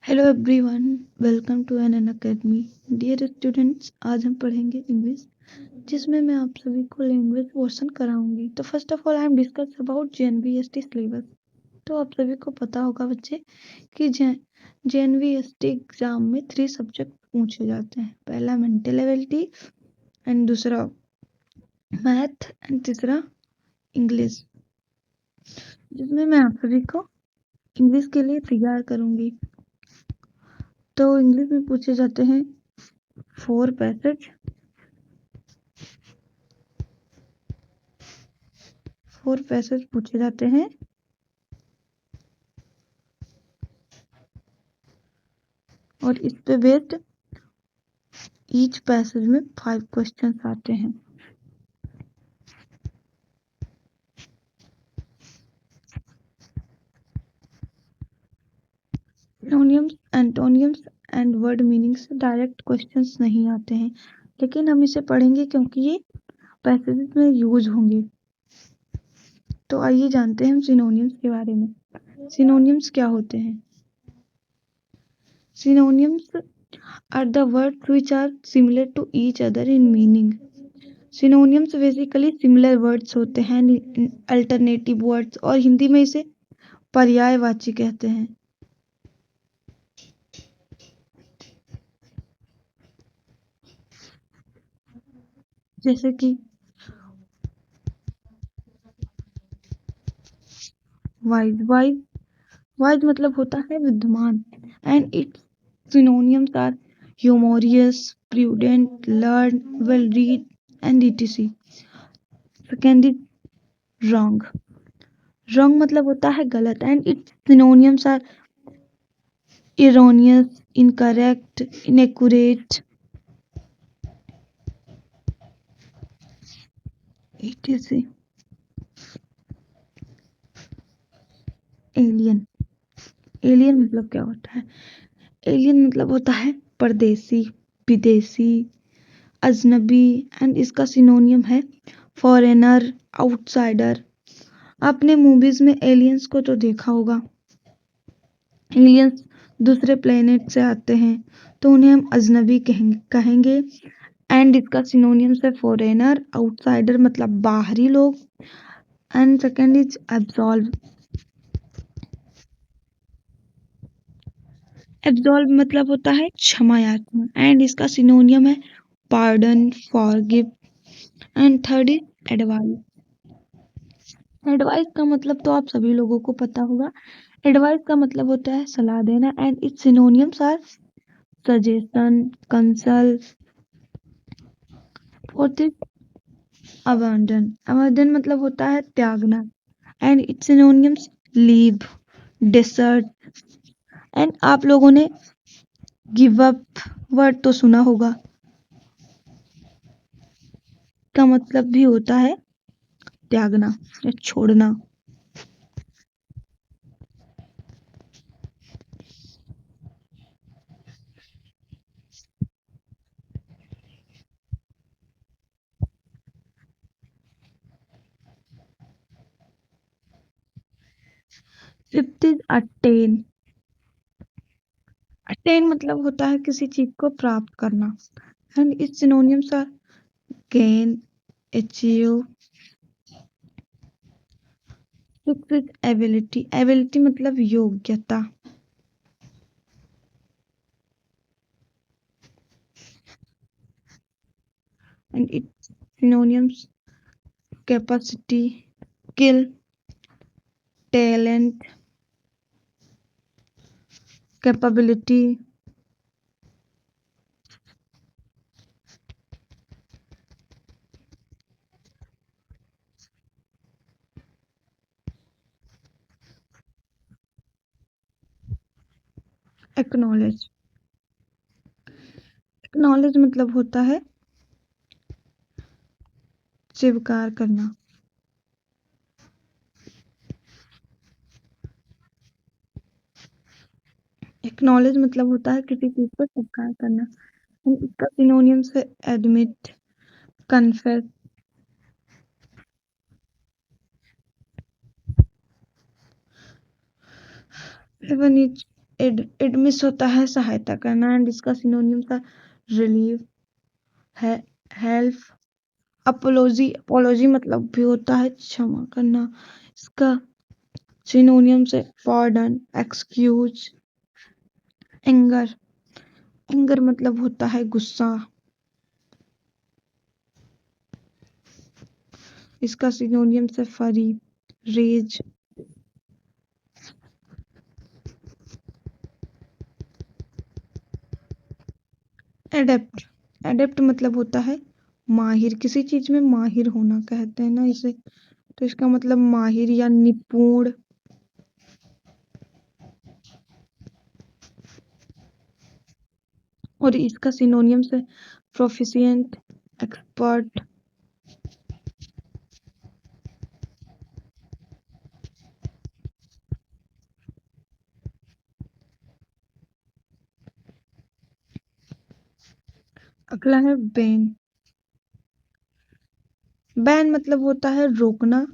Hello everyone, welcome to an academy. Dear students, आज हम पढ़ेंगे इंग्लिश, जिसमें मैं आप सभी को लैंग्वेज पोर्शन कराऊंगी। तो first of all I am discuss about JNVST syllabus. तो आप सभी को पता होगा बच्चे कि जेएनवीएसटी एग्जाम में 3 सब्जेक्ट पूछे जाते हैं। पहला मेंटल एबिलिटी एंड दूसरा मैथ एंड तीसरा इंग्लिश, जिसमें मैं आप सभी को इंग्लिश के लिए तैयार करूंगी। तो इंग्लिश में पूछे जाते हैं 4 पैसेज, 4 पैसेज पूछे जाते हैं और इस पे बेस्ड ईच पैसेज में 5 क्वेश्चंस आते हैं। Synonyms, एंटोनियम्स and word meanings direct questions नहीं आते हैं, लेकिन हम इसे पढ़ेंगे क्योंकि ये पैसेज में यूज होंगे। तो आइए जानते हैं हम सिनोनिम्स के बारे में। सिनोनिम्स क्या होते हैं? Synonyms are the words which are similar to each other in meaning. Synonyms basically similar words होते हैं, अल्टरनेटिव वर्ड्स, और हिंदी में इसे पर्यायवाची कहते हैं। जैसे कि वाइज वाइज वाइज मतलब होता है विद्वान, and its synonyms are humorous, prudent, learn, well read and etc. Second is wrong. Wrong मतलब होता है गलत, and its synonyms are erroneous, incorrect, inaccurate etc. Alien. Alien मतलब क्या होता है? एलियन मतलब होता है परदेसी, विदेशी, अजनबी, एंड इसका सिनोनियम है फॉरेनर, आउटसाइडर। आपने मूवीज में एलियंस को तो देखा होगा। एलियंस दूसरे प्लेनेट से आते हैं तो उन्हें हम अजनबी कहेंगे, एंड इसका सिनोनियम्स है फॉरेनर, आउटसाइडर मतलब बाहरी लोग, and second is absolve. Absolve मतलब होता है क्षमा याचना, एंड इसका सिनोनियम है pardon, forgive, and third is advice. Advice का मतलब तो आप सभी लोगों को पता होगा। एडवाइस का मतलब होता है सलाह देना, and its synonyms are suggestion, counsel. Fourth is abandon. Abandon मतलब होता है त्यागना, and its synonyms leave, desert, and आप लोगों ने गिव अप वर्ड तो सुना होगा, का मतलब भी होता है त्यागना या छोड़ना। Fifth is attain. अटेन मतलब होता है किसी चीज को प्राप्त करना, and its synonyms are gain, achieve. Sixth is ability. Ability मतलब योग्यता, and its synonyms capacity, skill, talent, capability. Acknowledge. Acknowledge मतलब होता है स्वीकार करना। एक्नॉलेज मतलब होता है किसी चीज को स्वीकार करना, एंड इसका सिनोनिम्स है एडमिट, कन्फेस। सेवन इज एडमिस होता है सहायता करना, एंड इसका सिनोनियम था रिलीव, हेल्प। अपोलॉजी मतलब भी होता है क्षमा करना, इसका सिनोनियम से पार्डन, एक्सक्यूज। एंगर, एंगर मतलब होता है गुस्सा, इसका सिनोनियम से फरी, रेज। एडेप्ट, एडेप्ट मतलब होता है माहिर, किसी चीज में माहिर होना कहते हैं ना इसे, तो इसका मतलब माहिर या निपुण। और इसका सिनोनियम से प्रोफिशिएंट, एक्सपर्ट। अगला है बैन, बैन मतलब होता है रोकना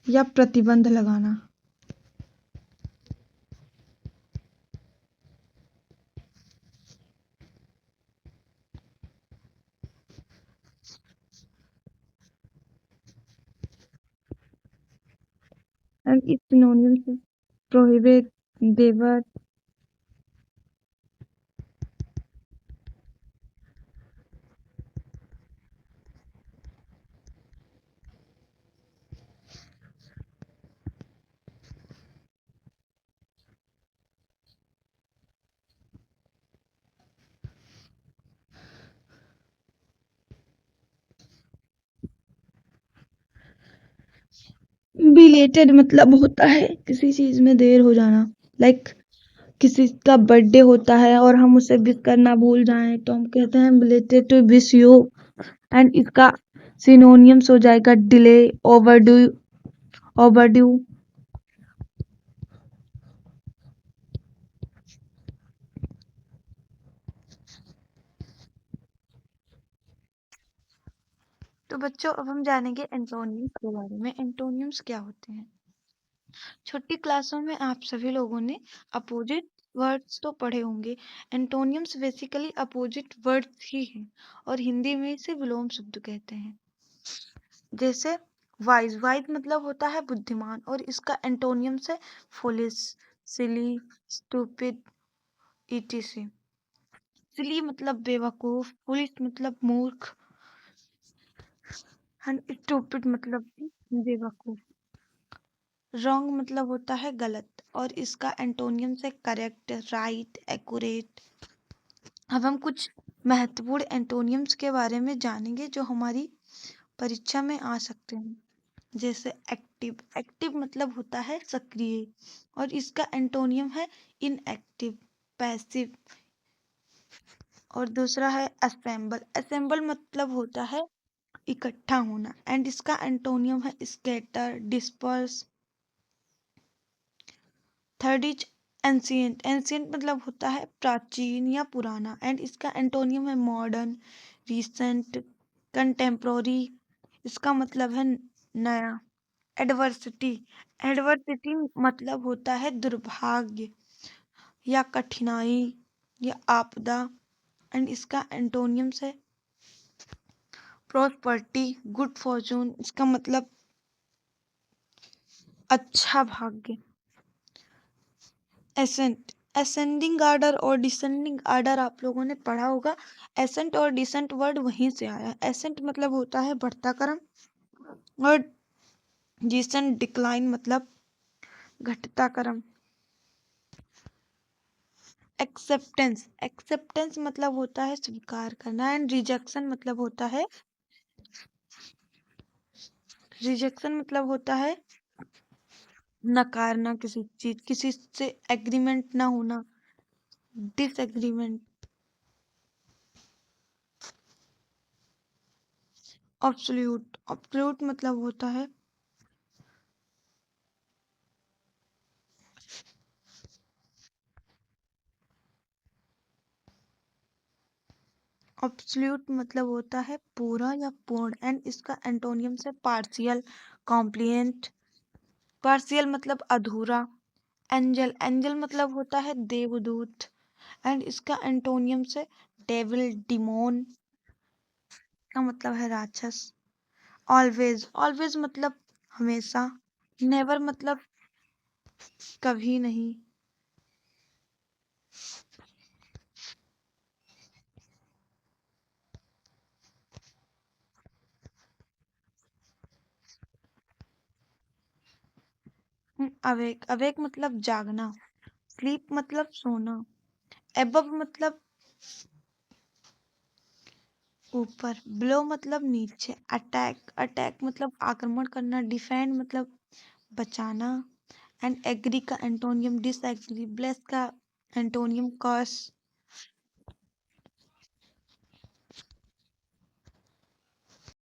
या प्रतिबंध लगाना। एंड इस सिनोनियम से प्रोहिबिट, देवर। बिलेटेड मतलब होता है किसी चीज में देर हो जाना, लाइक किसी का बर्थडे होता है और हम उसे विश करना भूल जाएं तो हम कहते हैं belated to wish you, and इसका सिनोनियम्स हो जाएगा डिले, ओवरड्यू, ओवरड्यू। तो बच्चों अब हम जानेंगे एंटोनिम्स के बारे में। एंटोनिम्स क्या होते हैं? छोटी क्लासों में आप सभी लोगों ने अपोजिट वर्ड्स तो पढ़े होंगे। एंटोनिम्स बेसिकली अपोजिट वर्ड्स ही हैं और हिंदी में इसे विलोम शब्द कहते हैं। जैसे वाइज, वाइज मतलब होता है बुद्धिमान और इसका एंटोनियम है फुलिश, सिली, स्टूपिड, ईटीसी। सिली मतलब बेवकूफ, फुलिश मतलब मूर्ख, एंड स्टूपिड मतलब बेवकूफ। रॉन्ग मतलब होता है गलत और इसका एंटोनियम से करेक्ट, राइट, एक्यूरेट। अब हम कुछ महत्वपूर्ण एंटोनियम्स के बारे में जानेंगे जो हमारी परीक्षा में आ सकते हैं। जैसे एक्टिव, एक्टिव मतलब होता है सक्रिय और इसका एंटोनियम है इनएक्टिव, पैसिव। और दूसरा है असेंबल, असेंबल मतलब होता है इकट्ठा होना एंड इसका एंटोनियम है scatter, disperse. Third is ancient, ancient मतलब होता है प्राचीन या पुराना एंड इसका एंटोनियम है मॉडर्न, रिसेंट, कंटेम्प्रोरी। इसका मतलब है नया। एडवर्सिटी, एडवर्सिटी मतलब होता है दुर्भाग्य या कठिनाई या आपदा एंड इसका एंटोनियम्स है प्रॉस्पर्टी, गुड फॉर्चून। इसका मतलब अच्छा भाग्य। एसेंट, असेंडिंग आर्डर और डिसेंडिंग आर्डर आप लोगों ने पढ़ा होगा। एसेंट और डिसेंट वर्ड वहीं से आया। एसेंट मतलब होता है बढ़ता क्रम और डिसेंट डिक्लाइन मतलब घटता क्रम। एक्सेप्टेंस, एक्सेप्टेंस मतलब होता है स्वीकार करना एंड रिजेक्शन मतलब होता है, रिजेक्शन मतलब होता है नकारना किसी चीज, किसी से एग्रीमेंट ना होना, डिसएग्रीमेंट। ऑब्सोल्यूट, ऑब्सोल्यूट मतलब होता है ऑब्सोल्यूट मतलब होता है पूरा या पूर्ण एंड इसका एंटोनियम से पार्शियल, कॉम्प्लिएंट। पार्शियल मतलब अधूरा। एंजल, एंजल मतलब होता है देवदूत। एंड इसका एंटोनियम से डेविल, डिमोन का मतलब है राक्षस। ऑलवेज, ऑलवेज मतलब हमेशा। नेवर मतलब कभी नहीं। अवेक, अवेक मतलब जागना। स्लीप मतलब सोना। एबव मतलब ऊपर। बिलो मतलब नीचे। अटैक, अटैक मतलब आक्रमण करना। डिफेंड मतलब बचाना। एंड एग्री का एंटोनियम डिसएग्री। ब्लेस का एंटोनियम कर्स।